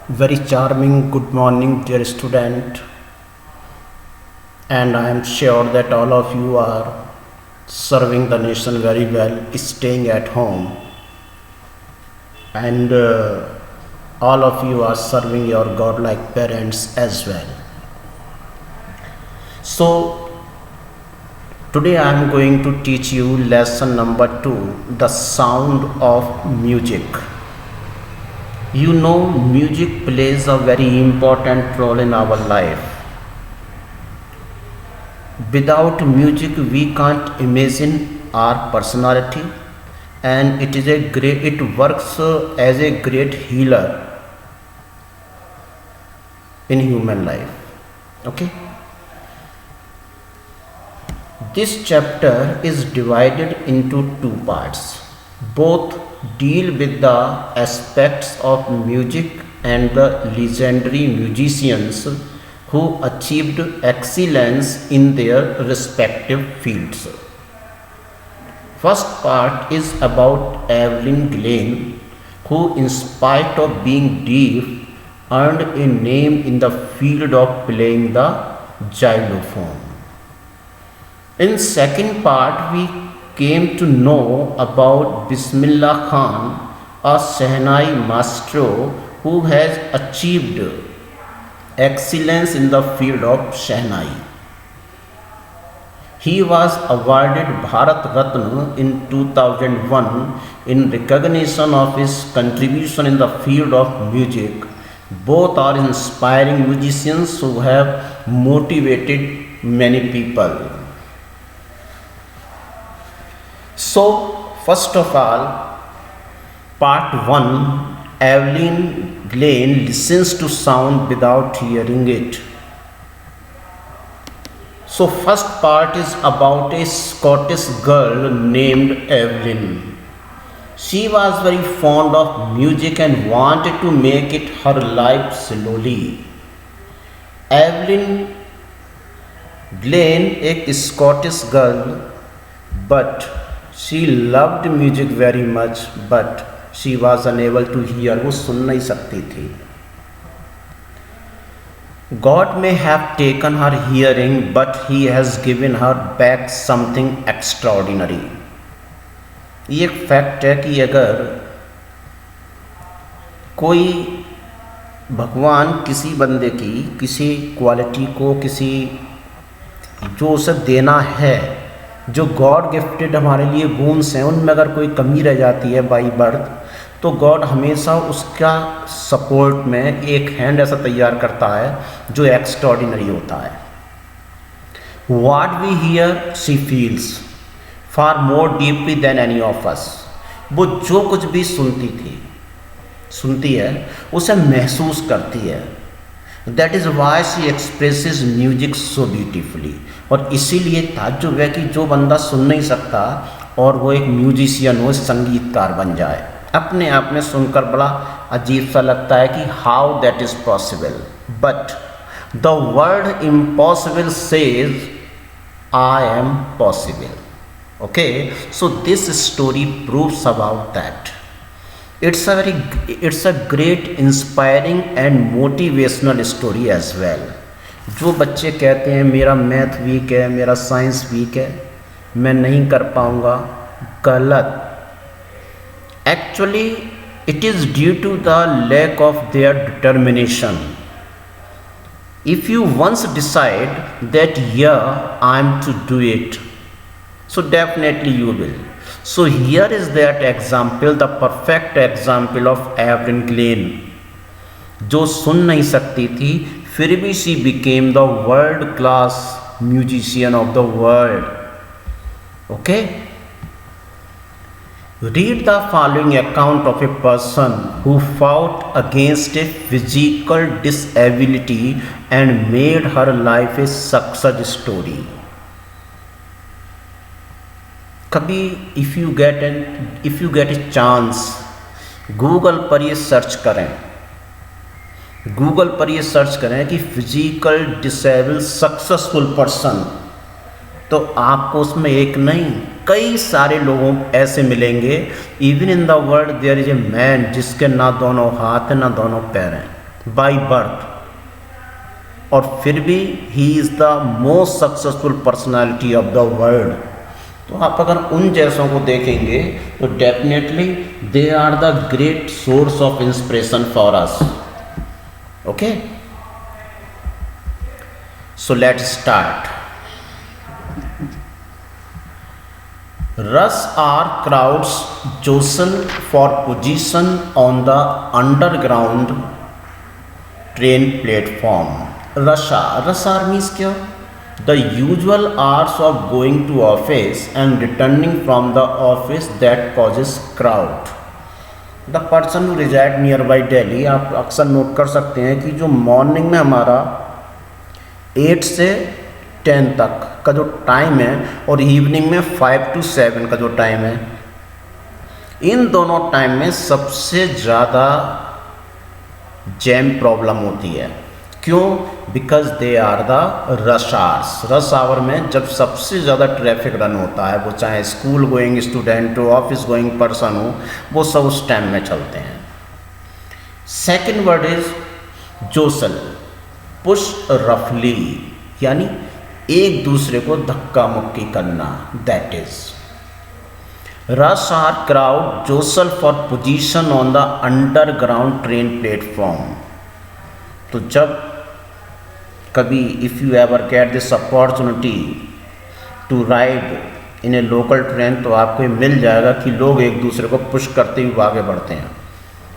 Very charming good morning, dear student, and I am sure that all of you are serving the nation very well, staying at home, and all of you are serving your godlike parents as well. So, today I am going to teach you lesson number 2, the sound of music. You know, music plays a very important role in our life. Without music, we can't imagine our personality, and it works as a great healer in human life. Okay. This chapter is divided into two parts. Both deal with the aspects of music and the legendary musicians who achieved excellence in their respective fields. First part is about Evelyn Glenn, who, in spite of being deaf, earned a name in the field of playing the xylophone. In second part, we came to know about Bismillah Khan, a Shehnai maestro who has achieved excellence in the field of Shehnai. He was awarded Bharat Ratna in 2001 in recognition of his contribution in the field of music. Both are inspiring musicians who have motivated many people. So, first of all, part 1, Evelyn Glenn listens to sound without hearing it. So, first part is about a Scottish girl named Evelyn. She was very fond of music and wanted to make it her life slowly. Evelyn Glenn, a Scottish girl, but she loved music very much, but she was unable to hear. वो सुन नहीं सकती थी. God may have taken her hearing, but He has given her back something extraordinary. ये एक fact है कि अगर कोई भगवान किसी बंदे की किसी क्वालिटी को किसी जो उसे देना है, जो गॉड गिफ्टेड हमारे लिए बोन्स हैं, उनमें अगर कोई कमी रह जाती है बाई बर्थ, तो गॉड हमेशा उसका सपोर्ट में एक हैंड ऐसा तैयार करता है जो एक्स्ट्रॉर्डिनरी होता है. What we hear she feels far more deeply than any of us. वो जो कुछ भी सुनती है उसे महसूस करती है. That is why she expresses music so beautifully. और इसीलिए ताज्जुब है कि जो बंदा सुन नहीं सकता और वो एक म्यूजिशियन हो, संगीतकार बन जाए. अपने आप में सुनकर बड़ा अजीब सा लगता है कि how that is possible. But the word impossible says I am possible. Okay, so this story proves about that. It's a great inspiring and motivational story as well. जो बच्चे कहते हैं मेरा मैथ वीक है, मेरा साइंस वीक है, मैं नहीं कर पाऊँगा, गलत. Actually, it is due to the lack of their determination. If you once decide that yeah, I am to do it, so definitely you will. So here is that example, the perfect example of Evelyn Glenn, जो सुन नहीं सकती थी फिर भी she became the world class musician of the world. Okay? Read the following account of a person who fought against a physical disability and made her life a success story. कभी if you get a chance Google पर ये search करें कि physical disable successful person, तो आपको उसमें एक नहीं कई सारे लोगों ऐसे मिलेंगे. Even in the world there is a man जिसके ना दोनों हाथ हैं ना दोनों पैर हैं, बाय बर्थ, और फिर भी he is the most successful personality of the world. तो आप अगर उन जैसों को देखेंगे तो definitely they are the great source of inspiration for us. Okay, so let's start. Rush are crowds jostle for position on the underground train platform. Rush hour means क्या? The usual hours of going to office and returning from the office that causes crowd. The person who reside nearby Delhi, आप अक्सर note कर सकते हैं कि जो morning में हमारा 8 से 10 तक का जो टाइम है और इवनिंग में 5 to 7 का जो टाइम है, इन दोनों टाइम में सबसे ज़्यादा जैम प्रॉब्लम होती है। क्यों? Because they are the rush hours. Rush hour में जब सबसे ज़्यादा ट्रैफिक रन होता है, वो चाहे स्कूल गोइंग स्टूडेंट हो, ऑफिस गोइंग पर्सन हो, वो सब उस टाइम में चलते हैं। Second word is jostle, push रफली, यानी एक दूसरे को धक्का मुक्की करना, that is rush or crowd jostle for position on the underground train platform. तो जब कभी if you ever get this opportunity to ride in a local train, तो आपको ये मिल जाएगा कि लोग एक दूसरे को पुश करते हुए आगे बढ़ते हैं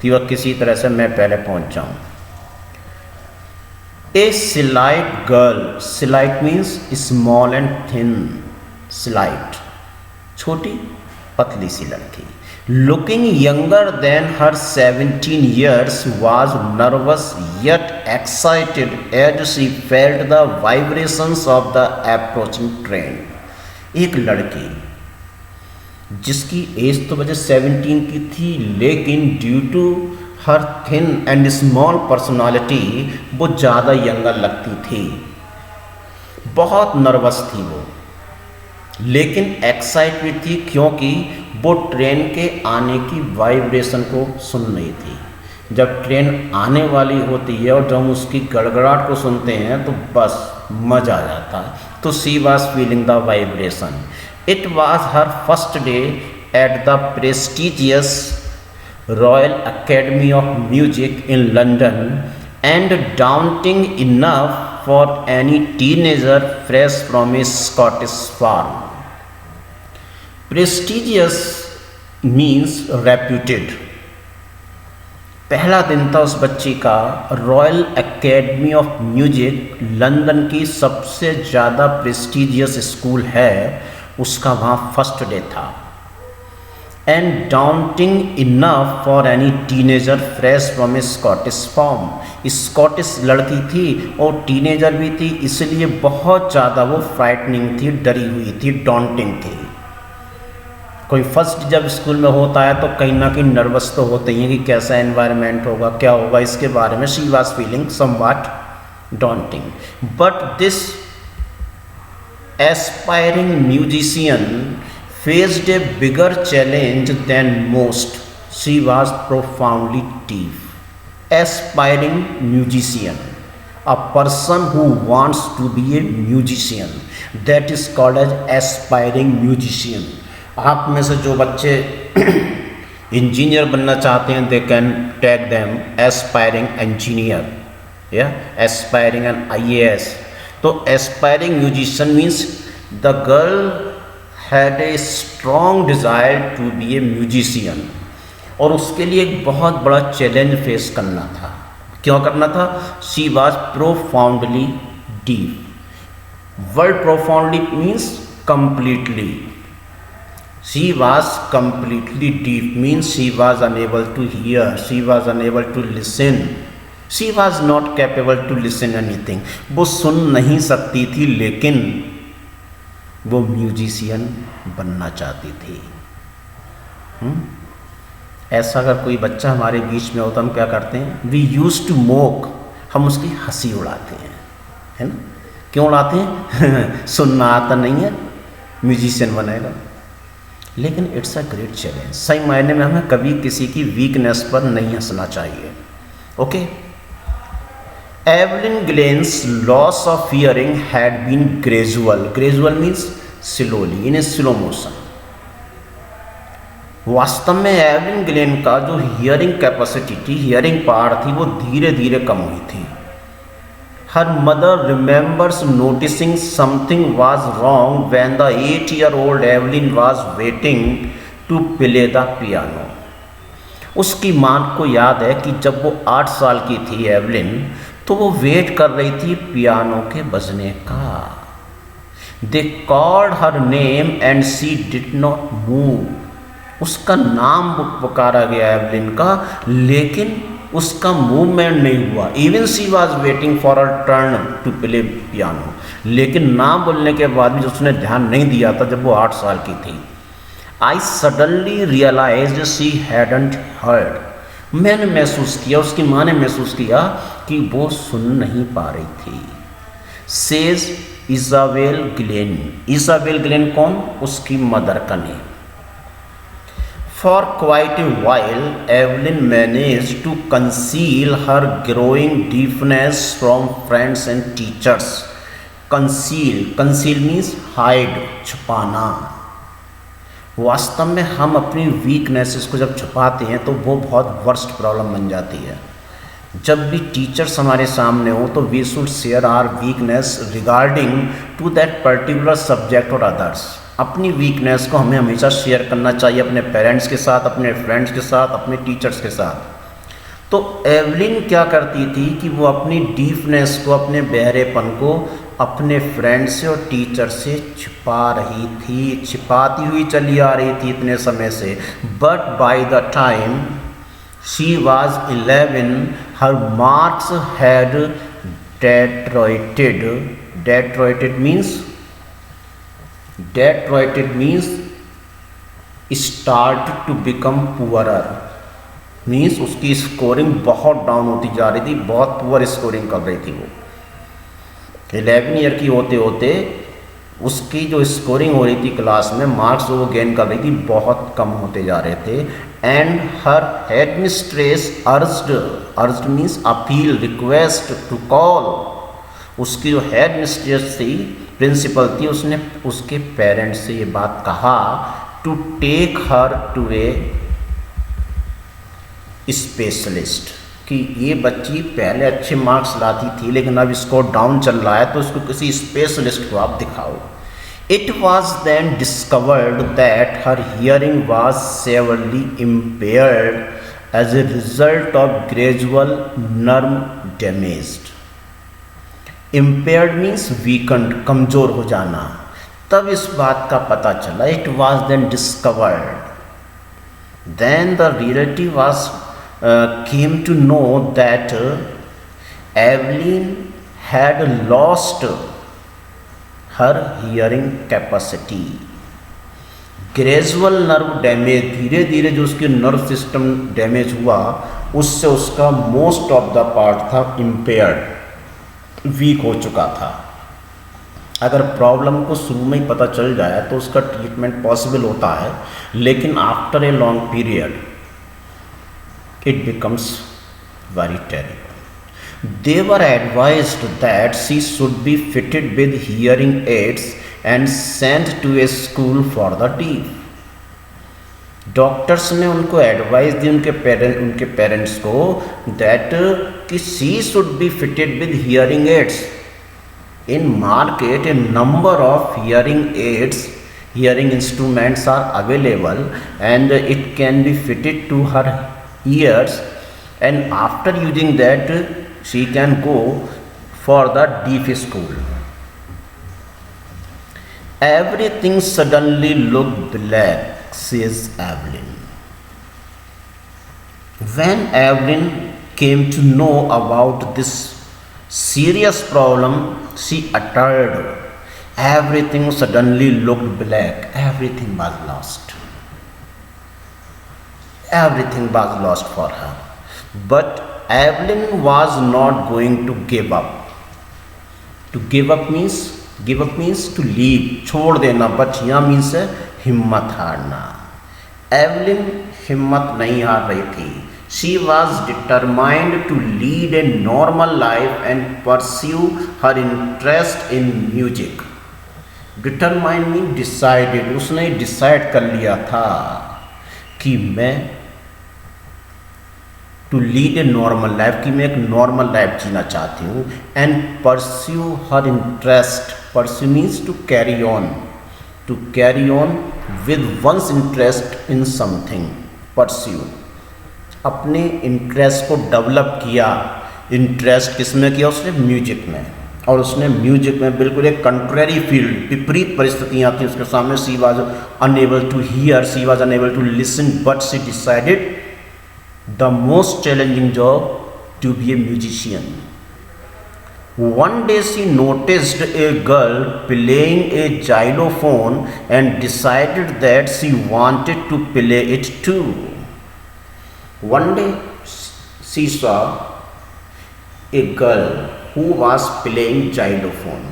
कि वह किसी तरह से मैं पहले पहुंच जाऊं। A slight girl, slight means small and thin, slight, छोटी पतली सी लड़की, looking younger than her 17 years, was nervous yet excited as she felt the vibrations of the approaching train. एक लड़की जिसकी एज तो वजह 17 की थी, लेकिन due to her thin and small personality वो ज़्यादा यंगर लगती थी। बहुत नर्वस थी वो, लेकिन एक्साइट भी थी क्योंकि वो ट्रेन के आने की वाइब्रेशन को सुन रही थी। जब ट्रेन आने वाली होती है और जब हम उसकी गड़गड़ाहट को सुनते हैं तो बस मज़ा आ जाता है। तो she was feeling the vibration. It was her first day at the prestigious Royal Academy of Music in London, and daunting enough for any teenager fresh from a Scottish farm. Prestigious means reputed. पहला दिन था उस बच्ची का royal academy of music, London की सबसे ज़्यादा prestigious school है, उसका वहाँ फर्स्ट डे था। And daunting enough for any teenager fresh from A Scottish form. Scottish लड़की थी और टीनेजर भी थी, इसलिए बहुत ज़्यादा वो फ्राइटनिंग थी, डरी हुई थी, डॉन्टिंग थी। कोई फर्स्ट जब स्कूल में होता है तो कहीं ना कहीं नर्वस तो होते ही हैं कि कैसा एनवायरनमेंट होगा, क्या होगा, इसके बारे में she was feeling somewhat daunting. But this aspiring musician faced a bigger challenge than most. She was profoundly deaf. Aspiring musician, a person who wants to be a musician, that is called as aspiring musician. आप में से जो बच्चे engineer बनना चाहते हैं, they can tag them aspiring engineer, yeah, aspiring an IAS. तो aspiring musician means the girl had a strong desire to be a musician, और उसके लिए एक बहुत बड़ा चैलेंज फेस करना था। क्यों करना था? She was profoundly deep. Word profoundly means completely. She was completely deep means she was unable to hear, she was unable to listen, she was not capable to listen anything. वो सुन नहीं सकती थी, लेकिन वो म्यूजिशियन बनना चाहती थी। ऐसा अगर कोई बच्चा हमारे बीच में हो तो हम क्या करते हैं? वी यूज टू मोक, हम उसकी हंसी उड़ाते हैं, है ना? क्यों उड़ाते हैं? सुनना आता नहीं है, म्यूजिशियन बनेगा। लेकिन इट्स अ ग्रेट चैलेंज। सही मायने में हमें कभी किसी की वीकनेस पर नहीं हंसना चाहिए। Okay, Evelyn Glen's loss of hearing had been gradual. Gradual means slowly, in a slow motion. वास्तव में एवलिन ग्लेन का जो हियरिंग कैपेसिटी थी, हियरिंग पावर थी, वो धीरे धीरे कम हुई थी. Her mother remembers noticing something was wrong when the 8-year-old Evelyn was waiting to play the piano. उसकी माँ को याद है कि जब वो 8 साल की थी एवलिन, तो वो वेट कर रही थी पियानो के बजने का. They called her name and she did not move. उसका नाम पुकारा गया एवलिन का, लेकिन उसका मूवमेंट नहीं हुआ. Even she was waiting for a turn to play piano. लेकिन नाम बोलने के बाद भी उसने ध्यान नहीं दिया था जब वो 8 साल की थी. I suddenly realised she hadn't heard. मैंने महसूस किया, उसकी माँ ने महसूस किया कि वो सुन नहीं पा रही थी. Says Isabel Glenn. Isabel Glenn कौन? उसकी मदर का name. For quite a while, Evelyn managed to conceal her growing deafness from friends and teachers. Conceal means hide, छुपाना. वास्तव में हम अपनी वीकनेसेस को जब छुपाते हैं तो वो बहुत वर्स्ट प्रॉब्लम बन जाती है. जब भी टीचर्स हमारे सामने हो तो we should share our weakness regarding to that particular subject और अदर्स. अपनी वीकनेस को हमें हमेशा शेयर करना चाहिए अपने पेरेंट्स के साथ, अपने फ्रेंड्स के साथ, अपने टीचर्स के साथ. तो एवलिन क्या करती थी कि वो अपनी डीफनेस को, अपने बहरेपन को अपने फ्रेंड्स से और टीचर से छिपा रही थी, छिपाती हुई चली आ रही थी इतने समय से. But by the time she was 11, her marks had deteriorated. Deteriorated means start to become poorer. Means उसकी स्कोरिंग बहुत डाउन होती जा रही थी, बहुत पुअर स्कोरिंग कर रही थी. वो 11 ईयर की होते होते उसकी जो स्कोरिंग हो रही थी क्लास में, मार्क्स वो गेन कर रही थी, बहुत कम होते जा रहे थे. And her headmistress urged means appeal, request to call. उसकी जो हेड मिस्ट्रेस थी, प्रिंसिपल थी, उसने उसके पेरेंट्स से ये बात कहा to take her to a specialist, कि ये बच्ची पहले अच्छे मार्क्स लाती थी लेकिन अब स्कोर डाउन चल रहा है, तो उसको किसी स्पेशलिस्ट को आप दिखाओ. It was then discovered that her hearing was severely impaired as a result of gradual nerve damaged. Impaired means weakened, कमज़ोर हो जाना. तब इस बात का पता चला. It was then discovered. Then the relative was came to know that Evelyn had lost her hearing capacity. Gradual nerve damage, धीरे धीरे जो उसके नर्व सिस्टम डैमेज हुआ, उससे उसका मोस्ट ऑफ द पार्ट था इम्पेयर्ड, वीक हो चुका था. अगर प्रॉब्लम को शुरू में ही पता चल जाए तो उसका ट्रीटमेंट पॉसिबल होता है, लेकिन after a long period it becomes very terrible. They were advised that she should be fitted with hearing aids and sent to a school for the deaf. Doctors ने उनको एडवाइस दी, उनके parents को, that कि she should be fitted with hearing aids. In market a number of hearing aids, hearing instruments are available and it can be fitted to her ears, and after using that she can go for the deaf school. Everything suddenly looked black, says Evelyn. When Evelyn came to know about this serious problem, she uttered, everything suddenly looked black. Everything was lost. Everything was lost for her. But Evelyn was not going to give up. To give up means to leave, छोड़ देना. But यहाँ means हिम्मत हारना. Evelyn हिम्मत नहीं हार रही थी. She was determined to lead a normal life and pursue her interest in music. Determined means decided. उसने डिसाइड कर लिया था कि मैं to lead a normal life, कि मैं एक नॉर्मल लाइफ जीना चाहती हूँ. And pursue her interest. Pursue means to carry on with one's interest in something. Pursue अपने इंटरेस्ट को डेवलप किया. इंटरेस्ट किस में किया उसने? म्यूजिक में. और उसने म्यूजिक में बिल्कुल एक कंट्रेरी फील्ड, विपरीत परिस्थितियाँ थी उसके सामने. She was unable to hear, she was unable to listen, but she decided the most challenging job to be a musician. One day she noticed a girl playing a xylophone and decided that she wanted to play it too. One day she saw a girl who was playing xylophone,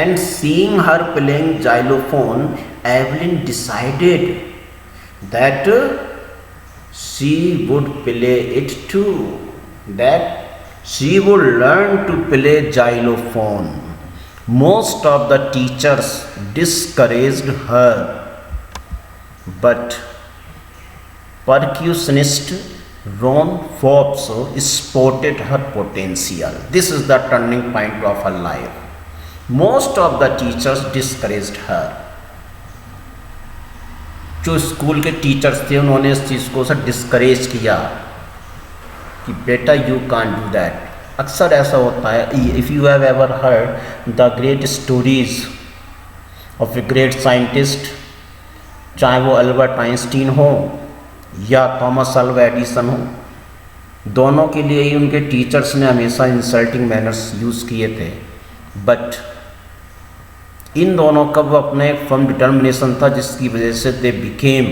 and seeing her playing xylophone, Evelyn decided that she would play it too, that she would learn to play xylophone. Most of the teachers discouraged her, but percussionist Ron Forbes spotted her potential. This is the turning point of her life. Most of the teachers discouraged her. जो school के teachers थे उन्होंने इस चीज़ को discourage किया कि बेटा you can't do that. अक्सर ऐसा होता है. If you have ever heard the great stories of a great scientist, चाहे वो अल्बर्ट आइंस्टीन हो या थॉमस अल्वा एडिसन हो, दोनों के लिए ही उनके टीचर्स ने हमेशा इंसल्टिंग मैनर्स यूज़ किए थे. बट इन दोनों का वो अपना एक फर्म डिटर्मिनेशन था जिसकी वजह से they became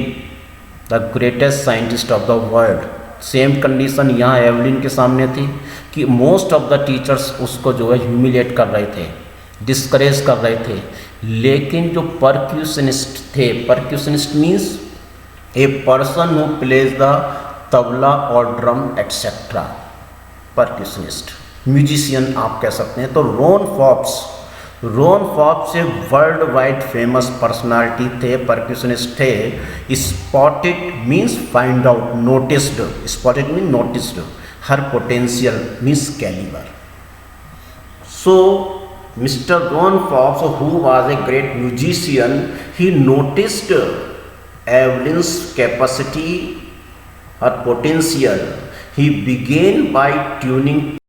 the greatest scientist of the world. Same condition यहाँ एवलिन के सामने थी कि मोस्ट ऑफ द टीचर्स उसको जो है ह्यूमिलेट कर रहे थे, डिस्करेज कर रहे थे. लेकिन जो परक्यूशनिस्ट थे, percussionist means a person who plays the tabla और ड्रम एट्सेट्रा. परक्यूशनिस्ट म्यूजिशियन आप कह सकते हैं. तो रोन फॉब्स एक वर्ल्ड वाइड फेमस पर्सनालिटी थे, परक्यूशनिस्ट थे. Spotted means find out, noticed. Spotted means noticed. Her potential means calibre. So mister Ron Forbes, who was a great musician, he noticed Evelyn's capacity, her potential. He began by tuning